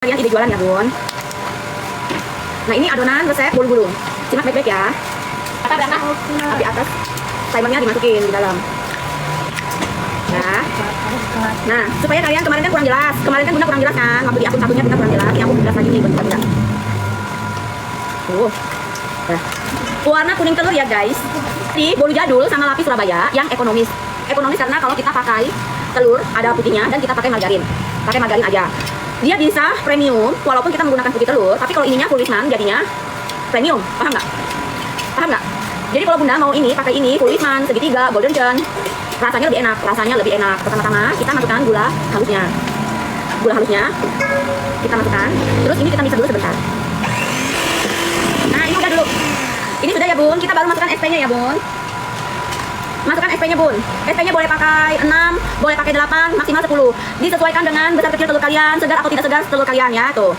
Kalian ide jualan ya bun. Nah ini adonan resep bolu gulung. Simak baik-baik ya. Api atas, timernya dimasukin di dalam. Ya. Nah supaya kalian kemarin kan kurang jelas. Kemarin kan Bunda kurang jelas kan. Waktu di akun satunya Bunda kurang jelas. Ini aku jelas lagi nih Bunda. Nah. Warna kuning telur ya guys. Di bolu jadul sama lapis Surabaya yang ekonomis. Ekonomis karena kalau kita pakai telur ada putihnya dan kita pakai margarin. Pakai margarin aja. Dia bisa premium walaupun kita menggunakan putih telur, tapi kalau ininya full Wisman jadinya premium. Paham nggak? Paham nggak? Jadi kalau Bunda mau ini pakai ini full Wisman segitiga golden churn, rasanya lebih enak. Rasanya lebih enak. Pertama-tama kita masukkan gula halusnya. Gula halusnya kita masukkan. Terus ini kita mix dulu sebentar. Nah ini udah dulu. Ini sudah ya bun. Kita baru masukkan SP-nya ya bun. Masukkan SP-nya bun. SP-nya boleh pakai 6, boleh pakai 8, maksimal 10. Disesuaikan dengan besar kecil telur kalian, segar atau tidak segar telur kalian ya, tuh.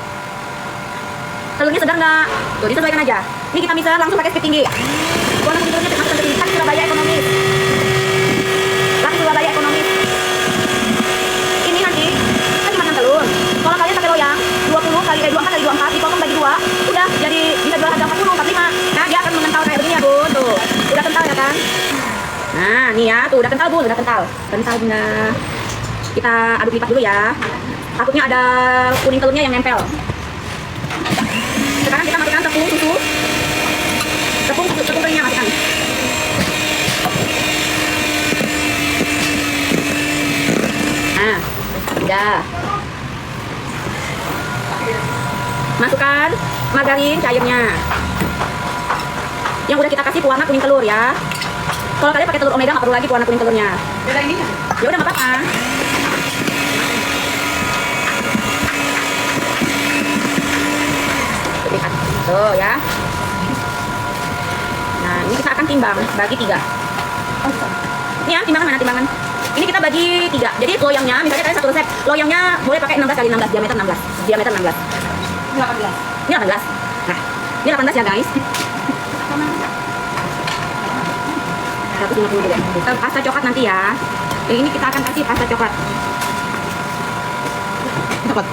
Telurnya segar nggak? Tuh, disesuaikan aja. Ini kita bisa langsung pakai speed tinggi. Warna kuning telurnya masukkan ke sini. Lapis Surabaya ekonomis. Lapis Surabaya ekonomis. Ini nanti kita dimakan telur. Kalau kalian pakai loyang 24 kali 24 dipotong bagi 2, udah jadi bisa jual harga 40, 45. Nah, dia akan mengental kayak begini ya, Bun. Tuh. Udah kental ya kan? Nah, nih ya, tuh udah kental bun, udah kental. Kental Bunda. Kita aduk lipat dulu ya. Takutnya ada kuning telurnya yang nempel. Sekarang kita masukkan tepung susu. Tepung keringnya masukkan. Nah, udah. Masukkan margarin cairnya. Yang udah kita kasih pewarna kuning telur ya. Kalau kalian pakai telur omega nggak perlu lagi warna kuning telurnya. Ya udah nggak apa-apa. Lihat, tuh ya. Nah ini kita akan timbang bagi 3. Ini ya timbangan mana timbangan? Ini kita bagi 3. Jadi loyangnya misalnya kalian satu resep, loyangnya boleh pakai 16 kali 16 diameter 16. Diameter 16. Ini 18. Nah ini 18 ya guys. 150 dulu ya. Pasta coklat nanti ya. Yang ini kita akan kasih pasta coklat. Coklat.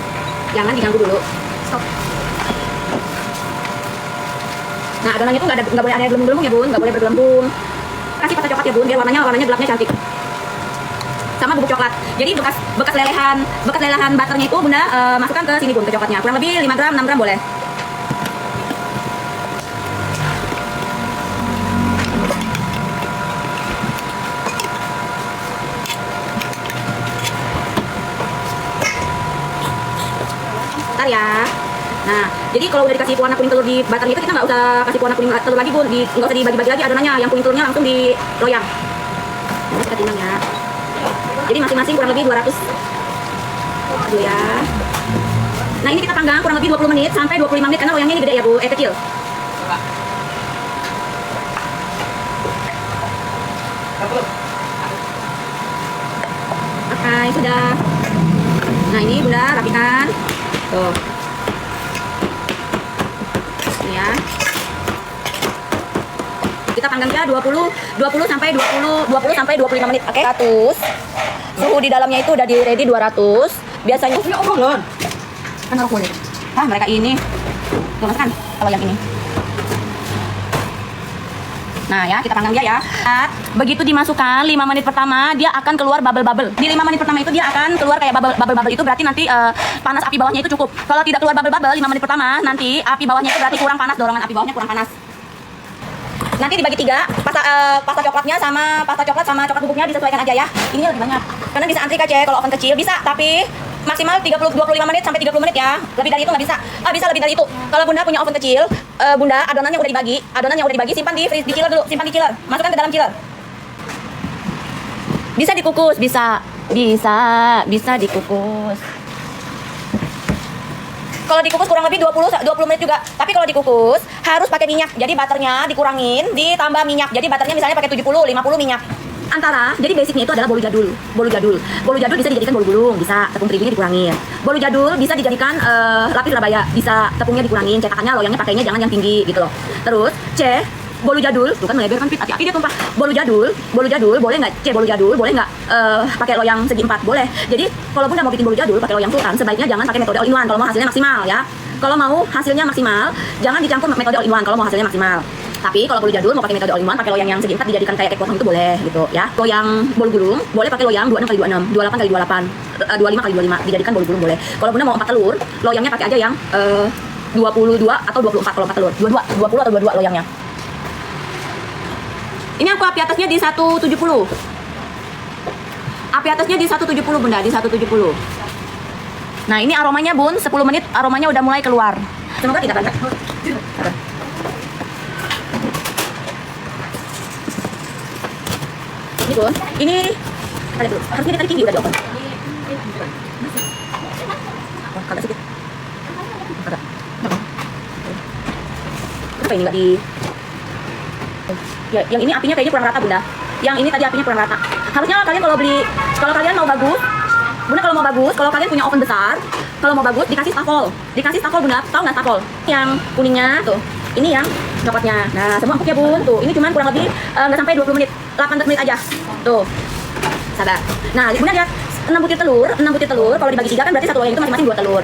Jangan diganggu dulu. Stop. Nah adonannya itu nggak boleh ada gelembung-gelembung ya bun, nggak boleh bergelembung. Kasih pasta coklat ya bun, biar warnanya gelapnya cantik. Sama bubuk coklat. Jadi bekas lelehan butternya itu Bunda masukkan ke sini bun, ke coklatnya. Kurang lebih 5 gram, 6 gram boleh. Ya. Nah, jadi kalau udah dikasih pewarna kuning telur di butter itu kita nggak usah kasih pewarna kuning telur lagi bun, nggak usah dibagi-bagi lagi adonannya, yang kuning telurnya langsung di loyang. Nah, kita timbang ya. Jadi masing-masing kurang lebih 200. Aduh ya. Nah ini kita panggang kurang lebih 20 menit sampai 25 menit karena loyangnya ini gede ya bu, kecil. Oke, sudah. Nah ini Bunda rapikan. Tuh. Ini ya. Kita panggang ya 20 sampai 25 menit. Oke. 100. Suhu di dalamnya itu udah di ready 200. Biasanya kan harus kulit. Mereka ini. Tuh masukkan kalau yang ini. Nah ya, kita panggang dia ya. Begitu dimasukkan 5 menit pertama dia akan keluar bubble-bubble. Di 5 menit pertama itu dia akan keluar kayak bubble-bubble itu berarti nanti panas api bawahnya itu cukup. Kalau tidak keluar bubble-bubble 5 menit pertama, nanti api bawahnya itu berarti kurang panas, dorongan api bawahnya kurang panas. Nanti dibagi 3, pasta coklatnya sama pasta coklat sama coklat bubuknya disesuaikan aja ya. Ini lebih banyak. Karena bisa antri aja kalau oven kecil bisa, tapi maksimal 25 menit sampai 30 menit ya. Lebih dari itu nggak bisa. Bisa lebih dari itu. Kalau Bunda punya oven kecil, Bunda adonannya udah dibagi, simpan di chiller dulu, simpan di chiller. Masukkan ke dalam chiller. Bisa dikukus, bisa dikukus. Kalau dikukus kurang lebih 20 menit juga. Tapi kalau dikukus harus pakai minyak. Jadi butternya dikurangin, ditambah minyak. Jadi butternya misalnya pakai 70, 50 minyak. Antara, jadi basicnya itu adalah bolu jadul. Bolu jadul bisa dijadikan bolu gulung, bisa tepung terigunya dikurangin. Bolu jadul bisa dijadikan lapis Surabaya, bisa tepungnya dikurangin, cetakannya loyangnya pakainya jangan yang tinggi gitu loh. Terus C bolu jadul, tuh kan melebar kan Pit, hati-hati dia tumpah. Bolu jadul boleh nggak? Bolu jadul boleh nggak pakai loyang segi 4? Boleh. Jadi kalau Bunda mau bikin bolu jadul pakai loyang sultan, sebaiknya jangan pakai metode all in one kalau mau hasilnya maksimal ya. Kalau mau hasilnya maksimal, jangan dicampur metode all in one kalau mau hasilnya maksimal. Tapi kalau bolu jadul mau pakai metode all in one, pakai loyang yang segi 4 dijadikan kayak kek potong itu boleh gitu ya. Loyang bolu gulung boleh pakai loyang 26 x 26, 28 x 28, 25 x 25 dijadikan bolu gulung boleh. Kalau Bunda mau 4 telur, loyangnya pakai aja yang 22 atau 24 kalau 4 telur. 20 atau 22 loyangnya. Ini aku api atasnya di 170. Api atasnya di 170 Bunda, di 170. Nah, ini aromanya Bun, 10 menit aromanya udah mulai keluar. Semoga tidak banyak. Ini Bun, ini ada dulu. Harusnya tadi tinggi udah diopen. Agak sedikit. Agak. Kenapa ini nggak di? Ya, yang ini apinya kayaknya kurang rata Bunda. Yang ini tadi apinya kurang rata. Harusnya kalian kalau kalian mau bagus, Bunda kalau mau bagus, kalau kalian punya oven besar, kalau mau bagus dikasih stafol Bunda. Tahu nggak stafol? Yang kuningnya tuh. Ini yang coklatnya. Nah, semua empuknya Bun. Tuh, ini cuman kurang lebih nggak sampai 20 menit, 18 menit aja. Tuh. Sabar. Nah, Bunda lihat 6 butir telur kalau dibagi 3 kan berarti satu loyang itu masing-masing 2 telur.